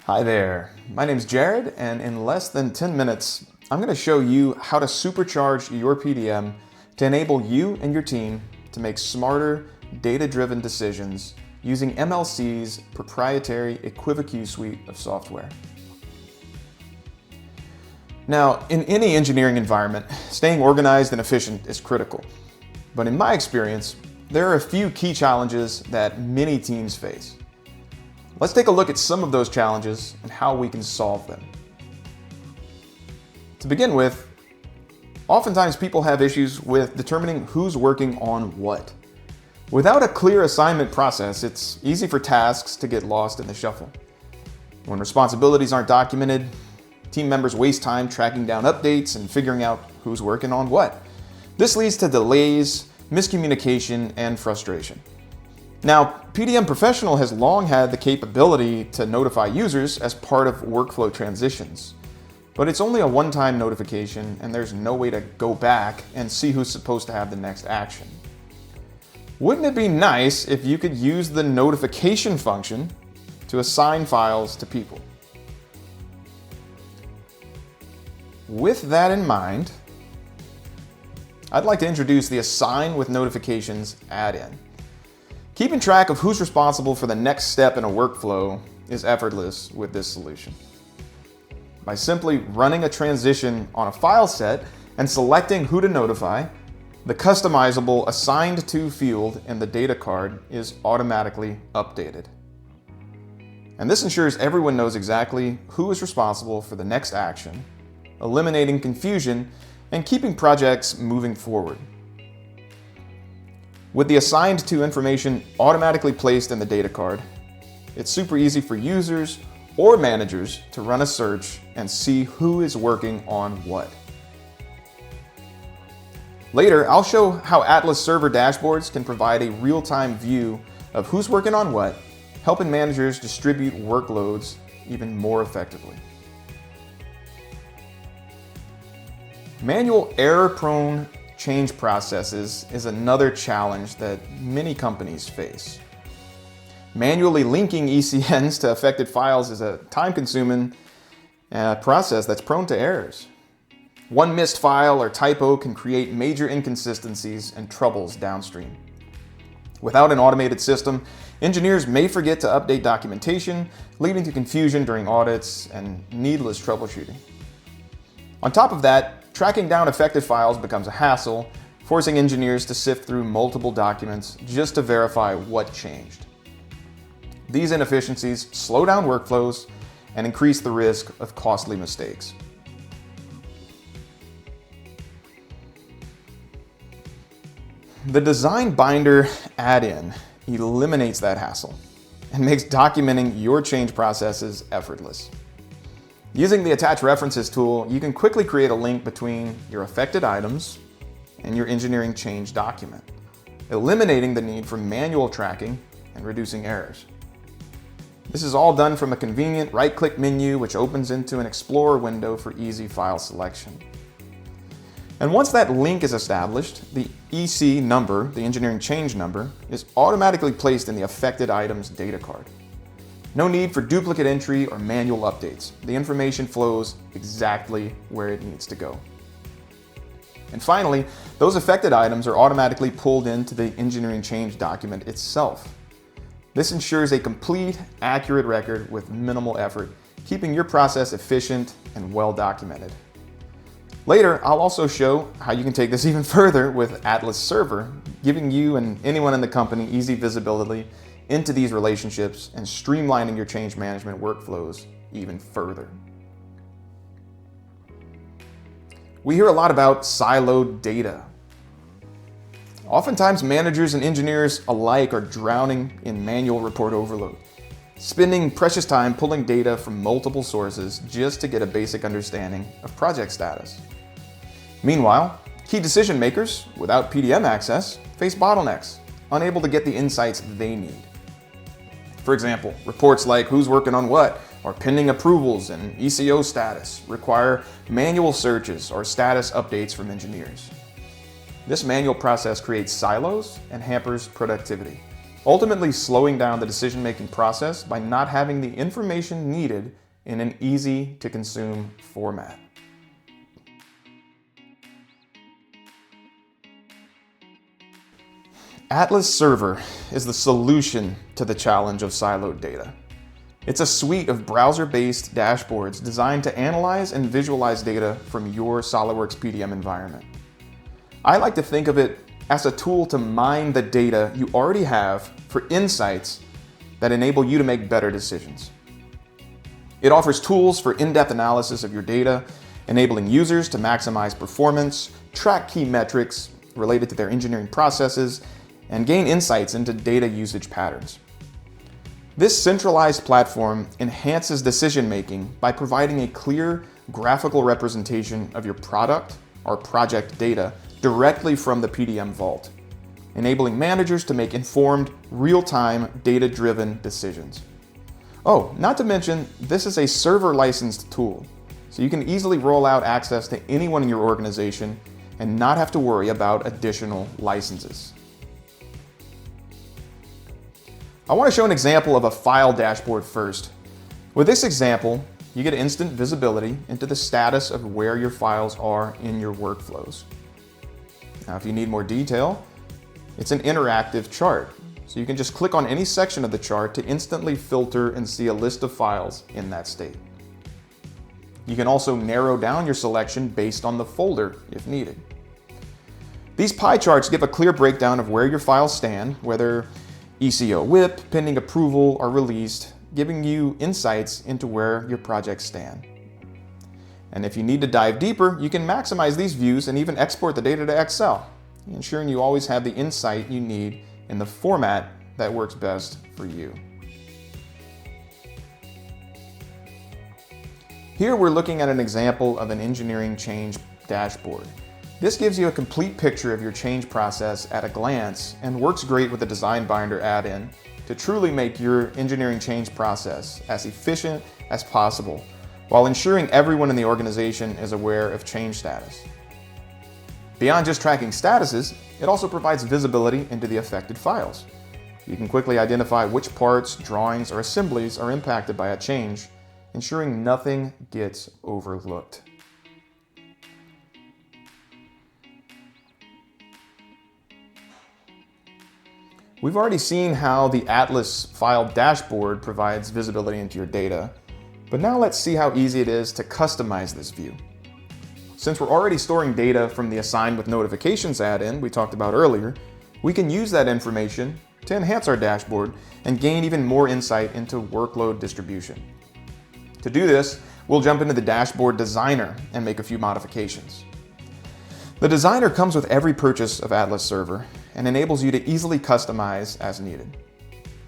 Hi there, my name's Jared, and in less than 10 minutes, I'm going to show you how to supercharge your PDM to enable you and your team to make smarter, data-driven decisions using MLC's proprietary Equivaq suite of software. Now, in any engineering environment, staying organized and efficient is critical. But in my experience, there are a few key challenges that many teams face. Let's take a look at some of those challenges and how we can solve them. To begin with, oftentimes people have issues with determining who's working on what. Without a clear assignment process, it's easy for tasks to get lost in the shuffle. When responsibilities aren't documented, team members waste time tracking down updates and figuring out who's working on what. This leads to delays, miscommunication, and frustration. Now, PDM Professional has long had the capability to notify users as part of workflow transitions, but it's only a one-time notification and there's no way to go back and see who's supposed to have the next action. Wouldn't it be nice if you could use the notification function to assign files to people? With that in mind, I'd like to introduce the Assign with Notifications add-in. Keeping track of who's responsible for the next step in a workflow is effortless with this solution. By simply running a transition on a file set and selecting who to notify, the customizable Assigned To field in the data card is automatically updated. And this ensures everyone knows exactly who is responsible for the next action, eliminating confusion and keeping projects moving forward. With the Assigned To information automatically placed in the data card, it's super easy for users or managers to run a search and see who is working on what. Later, I'll show how Atlas server dashboards can provide a real-time view of who's working on what, helping managers distribute workloads even more effectively. Manual error-prone change processes is another challenge that many companies face. Manually linking ECNs to affected files is a time-consuming process that's prone to errors. One missed file or typo can create major inconsistencies and troubles downstream. Without an automated system, engineers may forget to update documentation, leading to confusion during audits and needless troubleshooting. On top of that, tracking down affected files becomes a hassle, forcing engineers to sift through multiple documents just to verify what changed. These inefficiencies slow down workflows and increase the risk of costly mistakes. The Design Binder add-in eliminates that hassle and makes documenting your change processes effortless. Using the Attach References tool, you can quickly create a link between your affected items and your engineering change document, eliminating the need for manual tracking and reducing errors. This is all done from a convenient right-click menu which opens into an Explorer window for easy file selection. And once that link is established, the EC number, the engineering change number, is automatically placed in the affected item's data card. No need for duplicate entry or manual updates. The information flows exactly where it needs to go. And finally, those affected items are automatically pulled into the engineering change document itself. This ensures a complete, accurate record with minimal effort, keeping your process efficient and well documented. Later, I'll also show how you can take this even further with Atlas Server, giving you and anyone in the company easy visibility into these relationships and streamlining your change management workflows even further. We hear a lot about siloed data. Oftentimes, managers and engineers alike are drowning in manual report overload, spending precious time pulling data from multiple sources just to get a basic understanding of project status. Meanwhile, key decision makers without PDM access face bottlenecks, unable to get the insights they need. For example, reports like who's working on what, or pending approvals and ECO status require manual searches or status updates from engineers. This manual process creates silos and hampers productivity. ultimately slowing down the decision-making process by not having the information needed in an easy-to-consume format. Atlas Server is the solution to the challenge of siloed data. It's a suite of browser-based dashboards designed to analyze and visualize data from your SOLIDWORKS PDM environment. I like to think of it as a tool to mine the data you already have for insights that enable you to make better decisions. It offers tools for in-depth analysis of your data, enabling users to maximize performance, track key metrics related to their engineering processes, and gain insights into data usage patterns. This centralized platform enhances decision-making by providing a clear graphical representation of your product or project data directly from the PDM vault, enabling managers to make informed, real-time, data-driven decisions. Oh, not to mention, this is a server-licensed tool, so you can easily roll out access to anyone in your organization and not have to worry about additional licenses. I want to show an example of a file dashboard first. With this example, you get instant visibility into the status of where your files are in your workflows. Now, if you need more detail, it's an interactive chart, so you can just click on any section of the chart to instantly filter and see a list of files in that state. You can also narrow down your selection based on the folder if needed. These pie charts give a clear breakdown of where your files stand, whether ECO WIP, pending approval, are released, giving you insights into where your projects stand. And if you need to dive deeper, you can maximize these views and even export the data to Excel, ensuring you always have the insight you need in the format that works best for you. Here we're looking at an example of an engineering change dashboard. This gives you a complete picture of your change process at a glance and works great with the Design Binder add-in to truly make your engineering change process as efficient as possible while ensuring everyone in the organization is aware of change status. Beyond just tracking statuses, it also provides visibility into the affected files. You can quickly identify which parts, drawings, or assemblies are impacted by a change, ensuring nothing gets overlooked. We've already seen how the Atlas file dashboard provides visibility into your data, but now let's see how easy it is to customize this view. Since we're already storing data from the Assign with Notifications add-in we talked about earlier, we can use that information to enhance our dashboard and gain even more insight into workload distribution. To do this, we'll jump into the Dashboard Designer and make a few modifications. The Designer comes with every purchase of Atlas Server and enables you to easily customize as needed.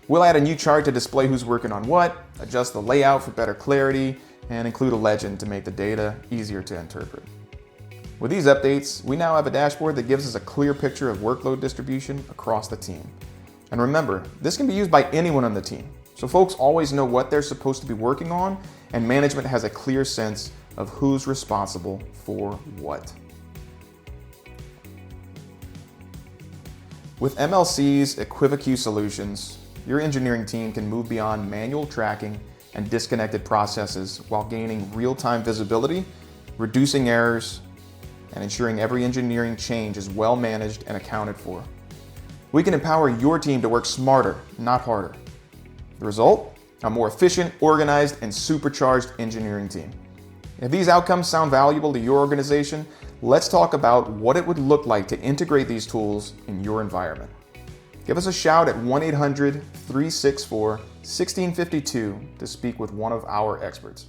We'll add a new chart to display who's working on what, adjust the layout for better clarity, and include a legend to make the data easier to interpret. With these updates, we now have a dashboard that gives us a clear picture of workload distribution across the team. And remember, this can be used by anyone on the team, so folks always know what they're supposed to be working on, and management has a clear sense of who's responsible for what. With MLC's Equivaq solutions, your engineering team can move beyond manual tracking and disconnected processes while gaining real-time visibility, reducing errors, and ensuring every engineering change is well managed and accounted for. We can empower your team to work smarter, not harder. The result? A more efficient, organized, and supercharged engineering team. If these outcomes sound valuable to your organization, let's talk about what it would look like to integrate these tools in your environment. Give us a shout at 1-800-364-1652 to speak with one of our experts.